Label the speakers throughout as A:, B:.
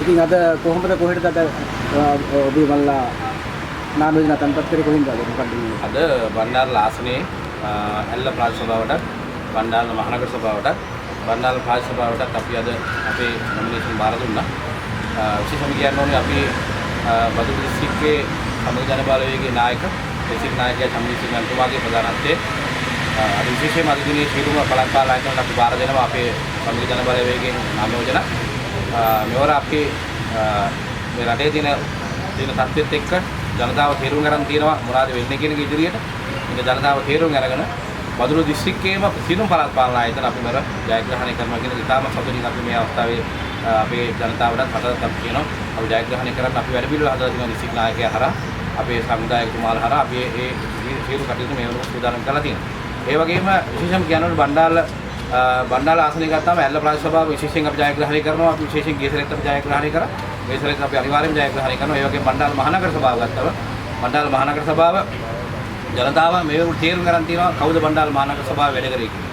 A: ඉතින් අද කොහොමද කොහෙටද අද ඔබේ මල්ලා නාම යෝජනා තන්පත් කරේ කොහෙන්ද අද මොකක්ද
B: අද බණ්ඩාර ආසනයේ ඇල්ල ප්‍රාදේශ සභාවට බණ්ඩාර මහනගර සභාවට බණ්ඩාර ප්‍රාදේශ සභාවටත් අපි අද අපේ නොමිනේෂන් බාර දුන්නා. විශේෂම කියන්න ඕනේ අපි බදුල්ල දිස්ත්‍රික්කයේ සමග ජන බලවේගයේ නායක දෙසික් නායකයා චන්දිසිංහ මන්තුමාගේ ප්‍රධානත්වයේ අද විශේෂයෙන්ම අද දිනේ ශ්‍රීරුම පළාත් පාලන ආයතනයට අපි බාර දෙනවා අපේ සමග ජන බලවේගයෙන් නාම යෝජනා. මෙවර අපි මේ රටේ තියෙන තත්ත්වෙත් එක්ක ජනතාව තේරුම් ගන්න තියෙනවා මොනවද වෙන්නේ කියන එක ඉදිරියට. මේක ජනතාව තේරුම් අරගෙන බදුල්ල දිස්ත්‍රික්කයේම සියලුම පළාත් පාලන ආයතන අපි මෙර ජයග්‍රහණය කරනවා කියන එක ඉතාම සතුටින් අපි මේ අවස්ථාවේ අපේ ජනතාවටත් රටටත් කියනවා. අපි ජයග්‍රහණය කරන්න අපි වැඩ පිළිවෙල හදලා තියෙනවා දිස්ත්‍රික් නායකයා හරහා අපේ සමුදායකතුමාලා හරහා අපි ඒ සියලු කටයුතු මේ වෙනකොට සූදානම් කරලා තියෙනවා. ඒ වගේම විශේෂම කියනකොට බණ්ඩාර ආසනය ගත්තාම ඇල්ල ප්‍රාදේශ සභාව විශේෂයෙන් අපි ජයග්‍රහණය කරනවා. අපි විශේෂයෙන් ගේසරෙත් අපි ජයග්‍රහණය කරා. ගේසරෙත් අපි අනිවාර්යයෙන්ම ජයග්‍රහණය කරනවා. ඒ වගේම බණ්ඩාර මහනගර සභාව ගත්තම බණ්ඩාර මහනගර සභාව ජනතාව මේ වෙනකොට තේරුම් ගන්න තියෙනවා කවුද බණ්ඩාර මහනගර සභාව වැඩ කරේ කියලා.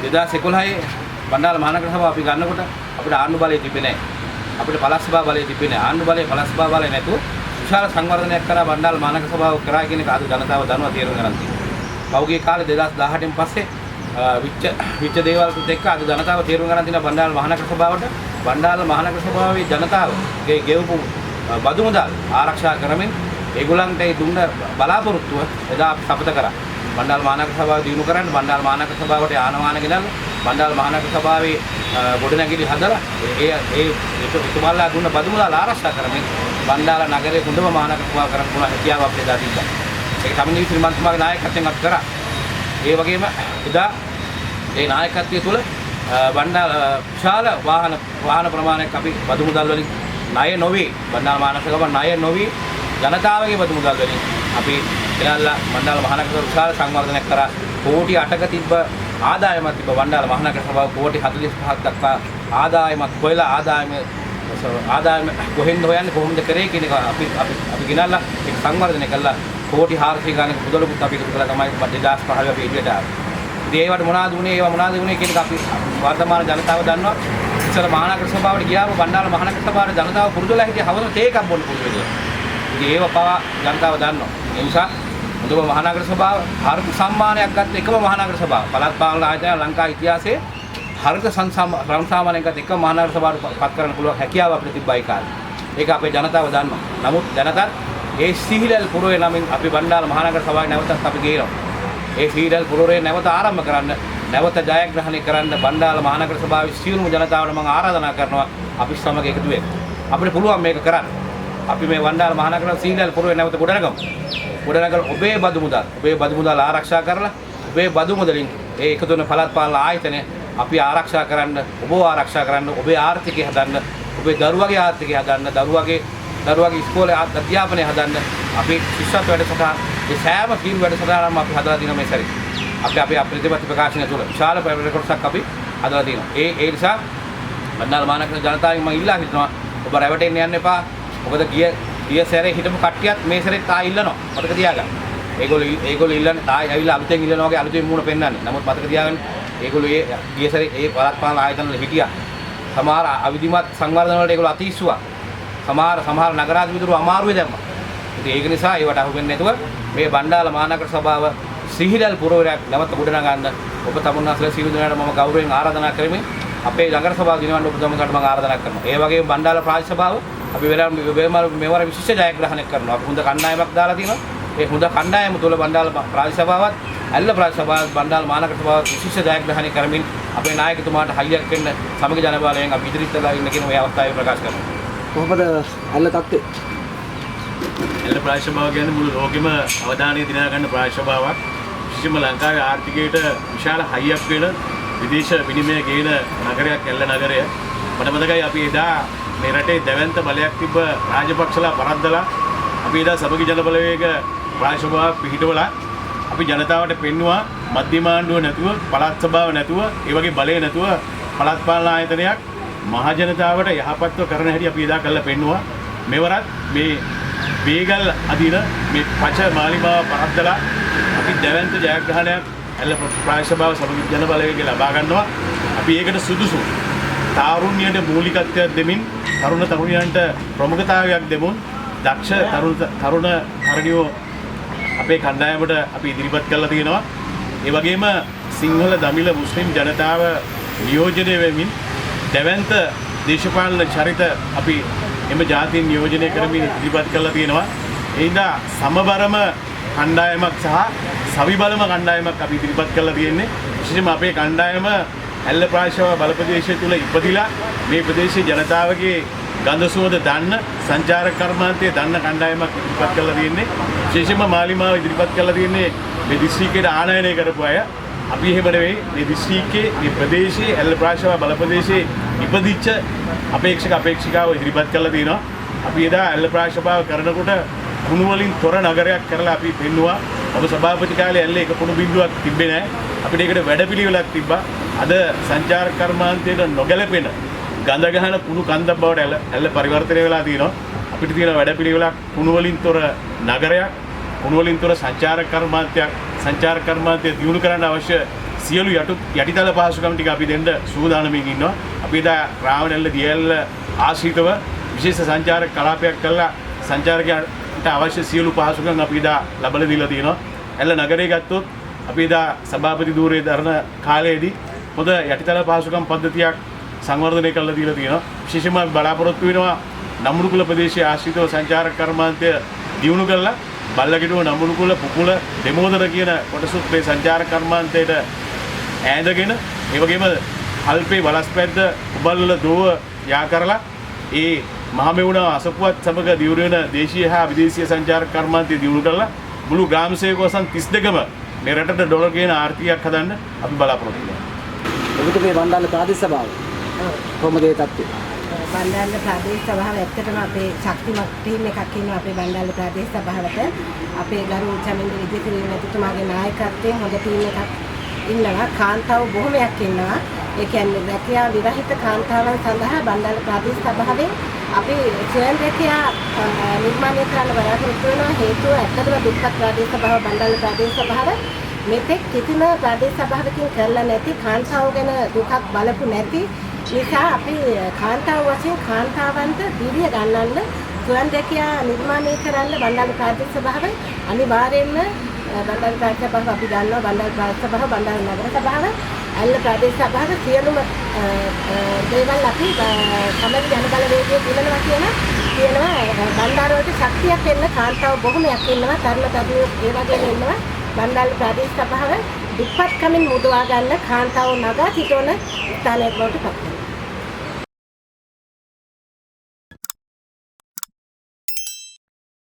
B: 2011 බණ්ඩාර මහනගර සභාව අපි ගන්නකොට අපිට ආණ්ඩු බලය තිබෙන්නේ නැහැ. අපිට පළාත් සභාව බලය තිබෙන්නේ නැහැ. ආණ්ඩු බලය පළාත් සභාව බලය නැතුව විශාල සංවර්ධනයක් කරා බණ්ඩාර මහනගර සභාව කරා කියන එක අද ජනතාව දන්නවා තේරුම් ගන්න තියෙනවා. පෞගේ කාලේ 2018න් පස්සේ විච්ච දේවල්ත් එක්ක අද ජනතාව තේරුම් ගන්න තියෙන බණ්ඩාර මහනගර සභාවට බණ්ඩාර මහනගර සභාවේ ජනතාවගේ ගෙවපු බදු මුදල් ආරක්ෂා කරමින් ඒගොල්ලන්ට ඒ දුන්න බලාපොරොත්තුව එදා අපි සපත කරා. බණ්ඩාර මහනගර සභාව දිනු කරන්න බණ්ඩාර මහනගර සභාවට ආනවාන ගෙනල්ලා බණ්ඩාර මහනගර සභාවේ ගොඩනැගිලි හදලා ඒ එතුමාලා දුන්න බදු මුදල් ආරක්ෂා කරමින් බණ්ඩාර නගරයේ හොඳම මහනගර සභාව කරන්න පුළුවන් හැකියාව අපිට එදා තිබ්බා. ඒක තමයි ශ්‍රීමන්තුමාගේ නායකත්වයෙන් අපි කරා. ඒ වගේම එදා ඒ නායකත්වය තුළ බණ්ඩාර විශාල වාහන ප්‍රමාණයක් අපි බදු මුදල් වලින් ණය නොවේ බණ්ඩාර මහනගර සභාව ණය නොවේ ජනතාවගේ බදු මුදල් වලින් අපි ගෙනල්ලා බණ්ඩාර මහනගර විශාල සංවර්ධනයක් කරා. කෝටි 8ක තිබ්බ ආදායමක් තිබ්බ බණ්ඩාර මහනගර සභාව කෝටි 45ක් දක්වා ආදායමක් හොයලා ආදායම කොහෙන්ද හොයන්නේ කොහොමද කරේ කියන එක අපි ගෙනල්ලා ඒක සංවර්ධනය කළා. කෝටි 400 ගණන් මුදලකුත් අපි එකතු කළා තමයි 2015 අපි එළියට ආවේ. ඉතින් ඒවට මොනවද වුනේ ඒවා මොනවද වුනේ කියන එක අපි වර්තමාන ජනතාව දන්නවා. ඉස්සර මහනගර සභාවට ගියාම බණ්ඩාර මහනගර සභාවේ ජනතාව පුරුදුලා හිටිය හවස තේ එකක් බොන්න පුරුදු වෙලා. ඉතින් ඒව පවා ජනතාව දන්නවා. ඒ නිසා මුදව මහනගර සභාව හරිත සම්මානයක් ගත්ත එකම මහනගර සභාව. පළාත් පාලන ආයතන ලංකා ඉතිහාසයේ හරිත සම්මානයක් ගත්ත එකම මහනගර සභාවට පත් කරන්න පුළුවන් හැකියාව අපිට තිබ්බයි කාලේ. ඒක අපේ ජනතාව දන්නවා. නමුත් දැනටත් ඒ සීහිලල් පුරවේ නමින් අපි බණ්ඩාර මහනගර සභාවේ නැවතත් අපි ගේනවා. ඒ සීහිලල් පුරවේ නැවත ආරම්භ කරන්න නැවත ජයග්‍රහණය කරන්න බණ්ඩාර මහනගර සභාවේ සියලුම ජනතාවට මම ආරාධනා කරනවා අපි සමග එකතු වෙන්න. අපිට පුළුවන් මේක කරන්න. අපි මේ බණ්ඩාර මහනගර සීහිලල් පුරවේ නැවත ගොඩනගමු. ගොඩනගලා ඔබේ බදු මුදල් ආරක්ෂා කරලා ඔබේ බදු මුදලින් ඒ එකතු වෙන පළාත් පාලන ආයතනය අපි ආරක්ෂා කරන්න ඔබව ආරක්ෂා කරන්න ඔබේ ආර්ථිකය හදන්න ඔබේ දරුවගේ ආර්ථිකය හදන්න දරුවගේ ඉස්කෝලේ අධ්‍යාපනය හදන්න අපි ශිෂ්‍යත්ව වැඩසටහන් ඒ සෑම කීම් වැඩසටහනක්ම අපි හදලා තියෙනවා මේ සැරේ. අපි ප්‍රතිපත්ති ප්‍රකාශනය තුළ විශාල ප්‍රකටනයක් අපි හදලා තියෙනවා. ඒ නිසා බණ්ඩාර මහනගර ජනතාවගෙන් මම ඉල්ලා හිටිනවා ඔබ රැවටෙන්න යන්න එපා. මොකද ගිය සැරේ හිටපු කට්ටියත් මේ සැරේත් ආයෙ ඉල්ලනවා. මතක තියාගන්න. ඒගොල්ලෝ ඉල්ලන්නේ ආයෙ ඇවිල්ලා අලුතෙන් ඉල්ලනවා වගේ අලුතෙන් මූණ පෙන්නන්නේ. නමුත් මතක තියාගන්න ඒගොල්ලෝ ගිය සැරේ ඒ පළාත් පාලන ආයතන වල හිටියා. සමහර අවිධිමත් සංවර්ධන වලට ඒගොල්ලෝ අතීස්සුවා. සමහර නගරාධිපතිවරු අමාරුවේ දැම්මා. ඉතින් ඒක නිසා ඒවට අහු වෙන්නේ නැතුව මේ බණ්ඩාර මහනගර සභාව සිහිලල් පුරවරයක් නැවත ගොඩනගන්න ඔබ තමුන්නාසලා සියලු දෙනාට මම ගෞරවයෙන් ආරාධනා කරමි. අපේ නගර සභාව දිනවන්න ඔබ තමුන්නාට මම ආරාධනා කරනවා. ඒ වගේම බණ්ඩාර ප්‍රාදේශ සභාව අපි මෙවර විශේෂ ජයග්‍රහණයක් කරනවා. අපි හොඳ කණ්ඩායමක් දාලා තියෙනවා. ඒ හොඳ කණ්ඩායම තුළ බණ්ඩාර ප්‍රාදේශ සභාවත් ඇල්ල ප්‍රාදේශ සභාවත් බණ්ඩාර මහනගර සභාවත් විශේෂ ජයග්‍රහණය කරමින් අපේ නායකතුමාට හයියක් වෙන්න සමග ජන බලයෙන් අපි ඉදිරියට ඉන්න කියන මේ අවස්ථාවේ ප්‍රකාශ කරනවා.
A: කොහොමද ඇල්ල තත්ත්වය?
C: ඇල්ල ප්‍රාදේශ සභාව කියන්නේ මුළු ලෝකෙම අවධානය දිනා ගන්න ප්‍රාදේශ සභාවක්. විශේෂයෙන්ම ලංකාවේ ආර්ථිකයට විශාල හයියක් වෙන විදේශ විනිමය ගේන නගරයක් ඇල්ල නගරය. මට මතකයි අපි එදා මේ රටේ දැවැන්ත බලයක් තිබ්බ රාජපක්ෂලා පරද්දලා අපි එදා සමගි ජන බලවේග ප්‍රාදේශ සභාවක් පිහිටවලා අපි ජනතාවට පෙන්නවා මධ්‍යම ආණ්ඩුව නැතුව පළාත් සභාව නැතුව ඒ වගේ බලය නැතුව පළාත් පාලන ආයතනයක් මහ ජනතාවට යහපත්ව කරන හැටි අපි එදා කළා පෙන්නවා. මෙවරත් මේ වේගල් අදින මේ පච මාලිමාව පරද්දලා අපි දැවැන්ත ජයග්‍රහණයක් ඇල්ල ප්‍රාදේශ සභාව සමගි ජන බලවේගය ලබා ගන්නවා. අපි ඒකට සුදුසු තාරුණ්‍යයට මූලිකත්වයක් දෙමින් තරුණ තරුණියන්ට ප්‍රමුඛතාවයක් දෙමුන් දක්ෂ තරුණ තරුණියෝ අපේ කණ්ඩායමට අපි ඉදිරිපත් කරලා තියෙනවා. ඒ වගේම සිංහල දමිළ මුස්ලිම් ජනතාව නියෝජනය වෙමින් දැවැන්ත දේශපාලන චරිත අපි එම ජාතීන් නියෝජනය කරමින් ඉදිරිපත් කරලා තියෙනවා. ඒ හින්දා සමබරම කණ්ඩායමක් සහ සවිබලම කණ්ඩායමක් අපි ඉදිරිපත් කරලා තියෙන්නේ. විශේෂයෙන්ම අපේ කණ්ඩායම ඇල්ල ප්‍රාදේශීය බල ප්‍රදේශය තුල ඉපදිලා මේ ප්‍රදේශයේ ජනතාවගේ ගඳ සුවඳ දන්න සංචාරක කර්මාන්තයේ දන්න කණ්ඩායමක් ඉදිරිපත් කරලා තියෙන්නේ. විශේෂයෙන්ම මාලිමාව ඉදිරිපත් කරලා තියෙන්නේ මේ දිස්ත්‍රික්කයට ආනයනය කරපු අය. අපි එහෙම නෙවෙයි මේ දිස්ත්‍රික්කයේ මේ ප්‍රදේශයේ ඇල්ල ප්‍රාදේශීය බල ප්‍රදේශයේ ඉපදිච්ච අපේක්ෂිකාව ඉදිරිපත් කරලා තියෙනවා. අපි එදා ඇල්ල ප්‍රාදේශීය කරනකොට කුණු වලින් තොර නගරයක් කරලා අපි පෙන්නුවා. ඔබ සභාපති කාලේ ඇල්ලේ එක කුණු බිඳුවක් තිබ්බේ නැහැ. අපිට ඒකට වැඩපිළිවෙලක් තිබ්බා. අද සංචාරක කර්මාන්තයට නොගැලපෙන ගඳ ගහන කුණු කන්දක් බවට ඇල්ල පරිවර්තනය වෙලා තියෙනවා. අපිට තියෙන වැඩපිළිවෙලක් කුණු වලින් තොර නගරයක්, කුණු වලින් තොර සංචාරක කර්මාන්තය දියුණු කරන්න අවශ්‍ය සියලු යටිතල පහසුකම් ටික අපි දෙන්න සූදානමින් ඉන්නවා. අපි එදා රාවණැල්ල දියැල්ල ආශ්‍රිතව විශේෂ සංචාරක කලාපයක් කළා. සංචාරකයන්ට අවශ්‍ය සියලු පහසුකම් අපි එදා ලබා දීලා තියෙනවා. ඇල්ල නගරේ ගත්තොත් අපි එදා සභාපති ධූරයේ දරන කාලයේදී හොඳ යටිතල පහසුකම් පද්ධතියක් සංවර්ධනය කරලා දීලා තියෙනවා. විශේෂයෙන්ම අපි බලාපොරොත්තු වෙනවා නම්මුරුකුල ප්‍රදේශයේ ආශ්‍රිතව සංචාරක කර්මාන්තය දියුණු කරලා බල්ලගෙඩුව නම්මුරුකුල පුකුල දෙමෝදර කියන කොටසුත් මේ සංචාරක කර්මාන්තයට ඈඳගෙන ඒ වගේම කල්පේ වලස්පැද්ද උබල්වල දෝව යා කරලා ඒ මහමෙවුනා අසපුවත් සමග දියුණු වෙන දේශීය හා විදේශීය සංචාරක කර්මාන්තය දියුණු කරලා මුළු ග්‍රාම සේවකයන් 32ම මේ රටට ඩොලර් කියන ආර්ථිකයක් හදන්න අපි බලාපොරොත්තු වෙනවා.
A: ඔබතුමේ බණ්ඩාර ප්‍රාදේශ සභාව කොහොමද ඒ තත්ත්වය?
D: බණ්ඩාර ප්‍රාදේශ සභාව ඇත්තටම අපේ ශක්තිමත් ටීම් එකක් ඉන්නවා අපේ බණ්ඩාර ප්‍රාදේශ සභාවට. අපේ ගරු චමින්ද විජේසිරි මැතිතුමාගේ නායකත්වයෙන් හොඳ ටීම් එකක් ඉන්නවා. කාන්තාව බොහොමයක් ඉන්නවා. ඒ කියන්නේ රැකියා විරහිත කාන්තාවන් සඳහා බණ්ඩාර ප්‍රාදේශ සභාවෙන් අපි ස්වයං රැකියා නිර්මාණය කරන්න බලාපොරොත්තු වෙනවා. හේතුව ඇත්තටම දුප්පත් ප්‍රාදේශ සභාව බණ්ඩාර ප්‍රාදේශ සභාව මෙතෙක් කිසිම ප්‍රාදේශ සභාවකින් කරලා නැති කාන්තාව ගැන දුකක් බලපු නැති නිසා අපි කාන්තාව වශයෙන් කාන්තාවන්ට දිවිය ගන්නන්න ස්වයං රැකියා නිර්මාණය කරන්න බණ්ඩාර ප්‍රාදේශ සභාව අනිවාර්යයෙන්ම බණ්ඩාර ප්‍රාදේශ සභාව අපි ගන්නවා. බණ්ඩාර ප්‍රාදේශ සභාව බණ්ඩාර නගර සභාව ඇල්ල ප්‍රාදේශ සභාව සියලුම දේවල් අපි සමග ජනබලවේගයේ දිනනවා කියනවා. බණ්ඩාර වලට ශක්තියක් එන්න කාන්තාව බොහොමයක් ඉන්නවා. තරුණ තරුණියෝ ඒ වගේම ඉන්නවා. බණ්ඩාර ප්‍රාදේශ සභාව දුප්පත්කමින් මුදවා ගන්න කාන්තාව නගා සිටවන ස්ථානයක් බවට පත් වෙනවා.